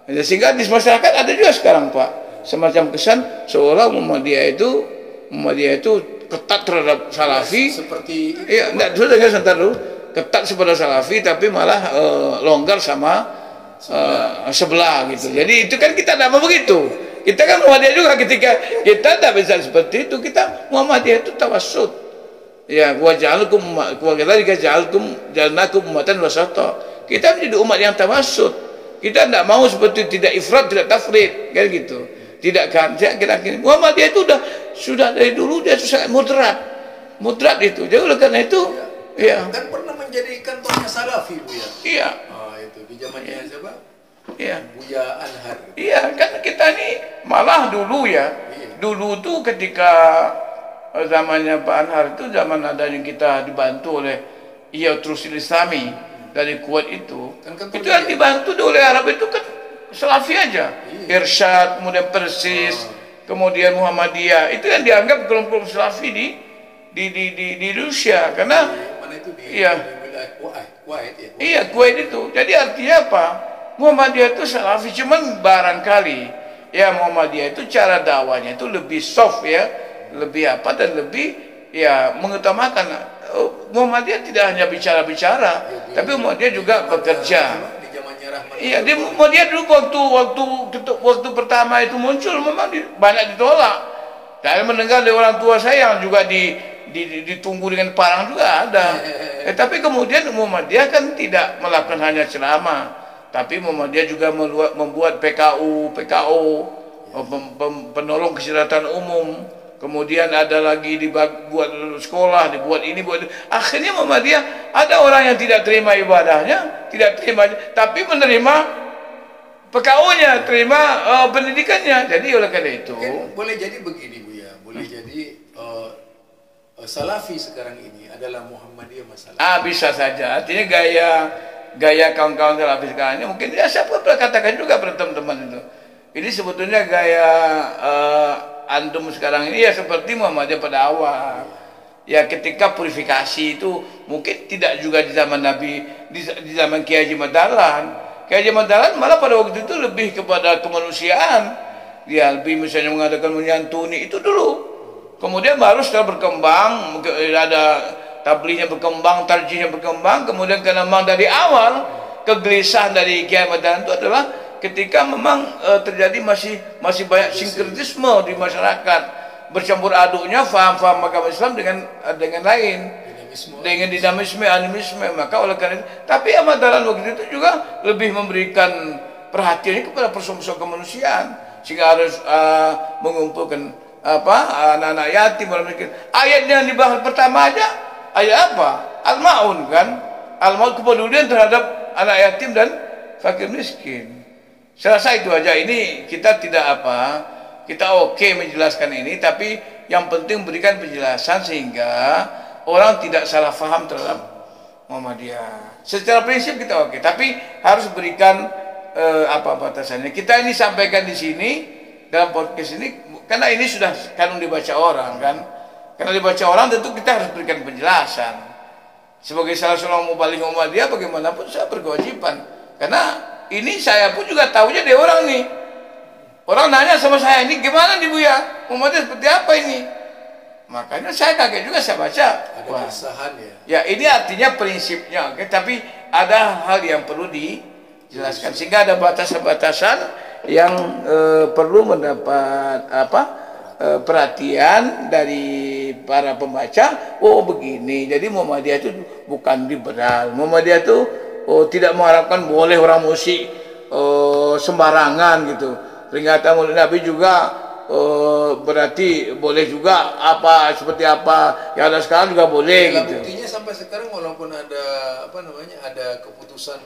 sehingga di masyarakat ada juga sekarang Pak semacam kesan seolah Muhammadiyah itu ketat terhadap Salafi. Seperti iya, sebentar dulu, ketat kepada Salafi tapi malah longgar sama sebelah gitu. Jadi itu kan kita tidak mau begitu. Kita kan Muhammadiyah juga, ketika kita tidak bisa seperti itu, kita Muhammadiyah itu tawassut. Ya, jalnakum ummatan wasata. Kita menjadi umat yang tawassut. Kita tidak mau seperti tidak ifrat, tidak tafrid, kan gitu. Tidak kan? Muhammadiyah itu sudah dari dulu dia sangat moderat itu. Jadi oleh karena itu, kan pernah menjadi kantornya Salafi Bu ya. Iya. Itu di zamannya siapa? Iya. Buya Anhar. Iya, kan kita ini malah dulu ya. Dulu tuh ketika zamannya Pak Anhar itu zaman adanya kita dibantu oleh Iyatul Islami dari Kuwait itu yang dibantu oleh Arab itu kan Salafi aja. Irsyad, kemudian Persis, kemudian Muhammadiyah, itu yang dianggap kelompok Salafi di Rusia karena Kuwait itu. Jadi artinya apa? Muhammadiyah itu Salafi, cuman barangkali ya Muhammadiyah itu cara dakwanya itu lebih soft ya, lebih dan lebih ya mengutamakan Muhammadiyah tidak hanya bicara-bicara, tapi Muhammadiyah juga bekerja. Di zamannya Rahmat. Iya, dia Muhammadiyah dulu waktu pertama itu muncul memang banyak ditolak. Saya mendengar dari orang tua saya yang juga ditunggu dengan parang juga ada. Tapi kemudian Muhammadiyah kan tidak melakukan hanya ceramah, tapi Muhammadiyah juga membuat PKU, penolong kesejahteraan umum. Kemudian ada lagi dibuat sekolah, dibuat ini, buat itu. Akhirnya Muhammadiyah ada orang yang tidak terima ibadahnya, tidak terima, tapi menerima PKU-nya, terima pendidikannya. Jadi oleh karena itu, Boleh jadi begini Bu ya, boleh jadi Salafi sekarang ini adalah Muhammadiyah masalah. Bisa saja. Artinya gaya kawan-kawan Salafi sekarang ini mungkin ya siapa pernah katakan juga pada teman-teman itu. Ini sebetulnya gaya antum sekarang ini ya seperti Muhammadiyah pada awal. Ya ketika purifikasi itu mungkin tidak juga di zaman Nabi, di zaman Kiai Haji Madalan. Kiai Haji Madalan malah pada waktu itu lebih kepada kemanusiaan. Dia lebih misalnya mengadakan menyantuni itu dulu. Kemudian baru setelah berkembang, ada tablignya berkembang, tarjihnya berkembang. Kemudian karena memang dari awal kegelisahan dari Kiai Madalan itu adalah ketika memang terjadi masih banyak sinkretisme di masyarakat, bercampur aduknya faham-faham agama Islam dengan lain, dengan dinamisme, animisme. Maka oleh karena itu, tapi Ahmad Dahlan waktu itu juga lebih memberikan perhatiannya kepada persoalan kemanusiaan, sehingga harus mengumpulkan anak-anak yatim. Ayat yang dibahas pertama aja ayat apa? Al-Maun kan, Al-Maun, kepedulian terhadap anak yatim dan fakir miskin. Saya rasa itu aja. Ini kita tidak kita oke menjelaskan ini, tapi yang penting berikan penjelasan sehingga orang tidak salah faham terhadap Muhammadiyah. Secara prinsip kita oke, tapi harus berikan apa batasannya. Kita ini sampaikan di sini dalam podcast ini karena ini sudah kan dibaca orang kan. Karena dibaca orang tentu kita harus berikan penjelasan. Sebagai salah seorang mubaligh Muhammadiyah bagaimanapun saya berkewajiban. Karena ini saya pun juga tahunya dari orang nih. Orang nanya sama saya, ini gimana nih Buya? Muhammadiyah seperti apa ini? Makanya saya kaget juga, saya baca. Ada keresahan ya. Ya ini artinya prinsipnya, oke. Tapi ada hal yang perlu dijelaskan. Sehingga ada batasan-batasan yang perlu mendapat perhatian dari para pembaca. Oh begini, jadi Muhammadiyah itu bukan liberal. Muhammadiyah itu tidak mengharapkan boleh orang musik sembarangan gitu. Peringatan Maulid Nabi juga berarti boleh juga seperti apa yang ada sekarang juga boleh ya, gitu. Buktinya sampai sekarang walaupun ada ada keputusan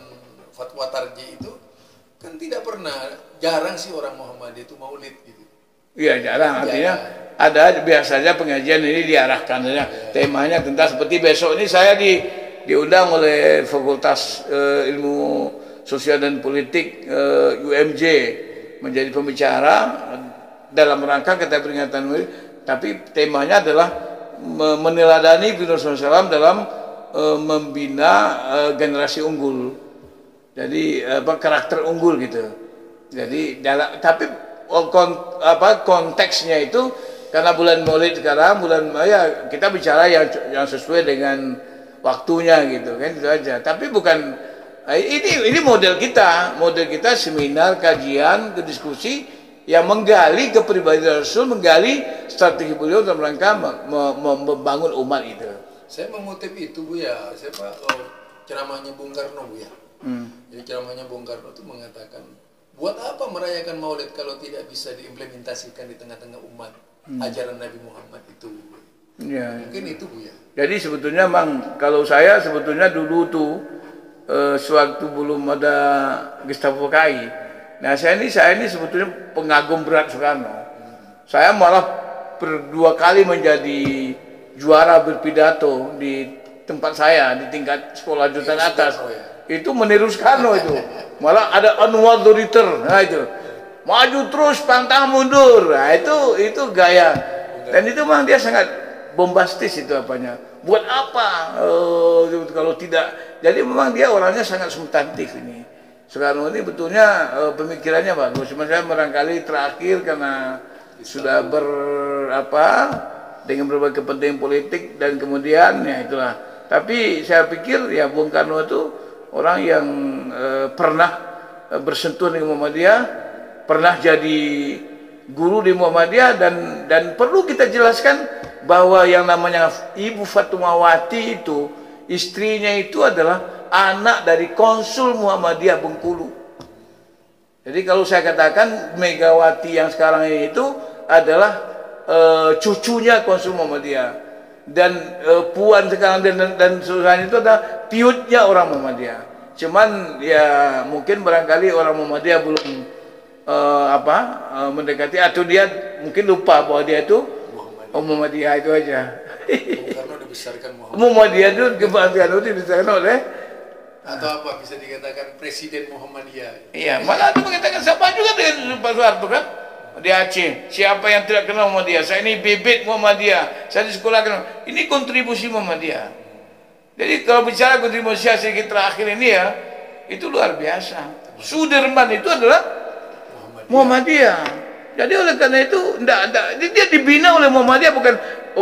fatwa tarjih itu kan tidak pernah, jarang sih orang Muhammadiyah itu maulid gitu. Iya jarang, artinya ada biasanya pengajian ini diarahkan saja. Temanya tentang seperti besok ini saya diundang oleh Fakultas Ilmu Sosial dan Politik UMJ menjadi pembicara dalam rangka kita peringatan Maulid, tapi temanya adalah meneladani Nabi SAW dalam membina generasi unggul. Jadi karakter unggul gitu. Jadi tapi konteksnya itu karena bulan Maulid sekarang kita bicara yang sesuai dengan waktunya gitu kan, itu aja. Tapi bukan ini model kita seminar, kajian, diskusi yang menggali kepribadian Rasul, menggali strategi beliau dalam rangka membangun umat itu. Saya mengutip itu Bu ya, ceramahnya Bung Karno Bu ya. Jadi ceramahnya Bung Karno itu mengatakan, buat apa merayakan Maulid kalau tidak bisa diimplementasikan di tengah-tengah umat ajaran Nabi Muhammad itu. Ya. Mungkin itu Bu ya. Jadi sebetulnya kalau saya sebetulnya dulu tuh sewaktu belum ada Gestapo PKI. Nah saya ini sebetulnya pengagum berat Soekarno. Saya malah berdua kali menjadi juara berpidato di tempat saya di tingkat sekolah lanjutan atas. Itu meniru Soekarno itu. Malah ada unwaduriter, nah itu maju terus pantang mundur. Nah itu gaya. Dan itu memang dia sangat bombastis itu apanya. Buat apa kalau tidak? Jadi memang dia orangnya sangat substantif ini. Soekarno ini betulnya pemikirannya bagus. Cuma saya barangkali terakhir karena sudah dengan berbagai kepentingan politik dan kemudian ya itulah Tapi saya pikir ya Bung Karno itu orang yang pernah bersentuh dengan Muhammadiyah, pernah jadi guru di Muhammadiyah, dan perlu kita jelaskan bahwa yang namanya Ibu Fatmawati itu, istrinya itu adalah anak dari konsul Muhammadiyah Bengkulu. Jadi kalau saya katakan Megawati yang sekarang ini itu adalah cucunya konsul Muhammadiyah, dan Puan sekarang dan seterusnya itu adalah piutnya orang Muhammadiyah. Cuman ya mungkin barangkali orang Muhammadiyah belum mendekati, atau dia mungkin lupa bahwa dia itu Muhammadiyah itu aja. Karena dibesarkan Muhammadiyah itu kebahagiaan itu dibesarkan oleh, atau apa bisa dikatakan Presiden Muhammadiyah. iya, malah ada mengatakan sama juga dengan Pak Soeharto kan di Aceh. Siapa yang tidak kenal Muhammadiyah? Saya ini bibit Muhammadiyah. Saya di sekolah kenal. Ini kontribusi Muhammadiyah. Jadi kalau bicara kontribusi sedikit terakhir ini ya, itu luar biasa. Sudirman itu adalah Muhammadiyah. Jadi oleh karena itu dia dibina oleh Muhammadiyah, bukan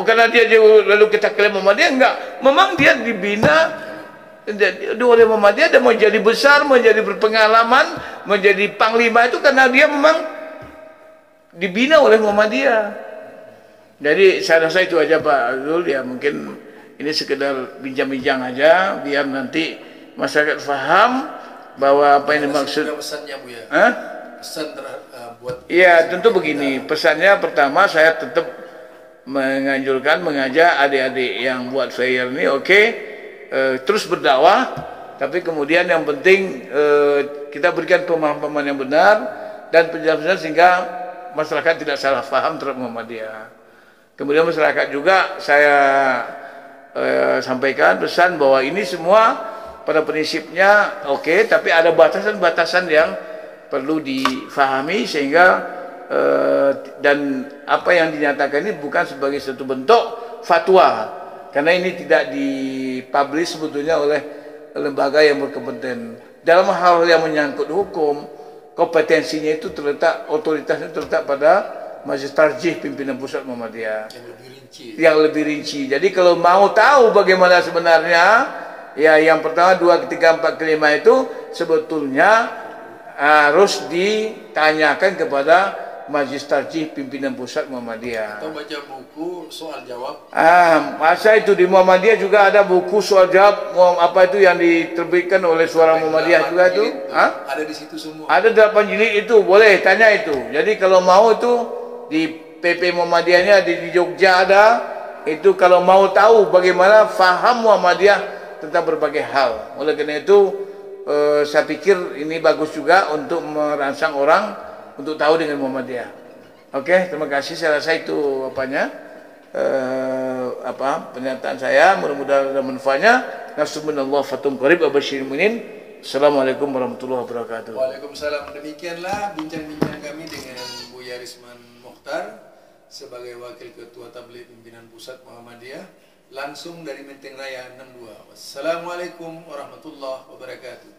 karena dia lalu kita klaim Muhammadiyah, enggak. Memang dia dibina oleh Muhammadiyah dan menjadi besar, menjadi berpengalaman, menjadi panglima itu karena dia memang dibina oleh Muhammadiyah. Jadi saya rasa itu aja Pak Azul, ya mungkin ini sekedar bincang-bincang aja biar nanti masyarakat paham bahwa apa yang dimaksud. Pesannya Bu ya. Pesan buat. Iya, tentu begini. Pesannya pertama, saya tetap mengajak adik-adik yang buat flyer ini, terus berdakwah, tapi kemudian yang penting kita berikan pemahaman yang benar dan penjelasan sehingga masyarakat tidak salah paham terhadap Muhammadiyah. Kemudian masyarakat juga saya sampaikan pesan bahwa ini semua pada prinsipnya tapi ada batasan-batasan yang perlu difahami sehingga dan apa yang dinyatakan ini bukan sebagai satu bentuk fatwa, karena ini tidak dipublish sebetulnya oleh lembaga yang berkompeten dalam hal yang menyangkut hukum. Kompetensinya itu terletak, otoritasnya terletak pada Majelis Tarjih Pimpinan Pusat Muhammadiyah yang lebih rinci. Jadi kalau mau tahu bagaimana sebenarnya, ya yang pertama 2, 3, 4, 5 itu sebetulnya harus ditanyakan kepada Majelis Tarjih Pimpinan Pusat Muhammadiyah. Atau baca buku soal jawab. Masa itu di Muhammadiyah juga ada buku soal jawab apa itu yang diterbitkan oleh Suara Muhammadiyah juga itu. Ada di situ semua. Ada 8 jilid itu, boleh tanya itu. Jadi kalau mau itu di PP Muhammadiyahnya di Jogja ada. Itu kalau mau tahu bagaimana faham Muhammadiyah tentang berbagai hal. Oleh karena itu saya pikir ini bagus juga untuk merangsang orang untuk tahu dengan Muhammadiyah. Terima kasih. Saya rasa itu pernyataan saya. Mudah-mudahan ada manfaatnya. Nasrullah fatum qarib abasyirin mu'minin. Assalamualaikum warahmatullahi wabarakatuh. Waalaikumsalam. Demikianlah bincang-bincang kami dengan Buya Risman Mokhtar sebagai Wakil Ketua Tabligh Pimpinan Pusat Muhammadiyah langsung dari Menteng Raya 62. Wassalamualaikum warahmatullahi wabarakatuh.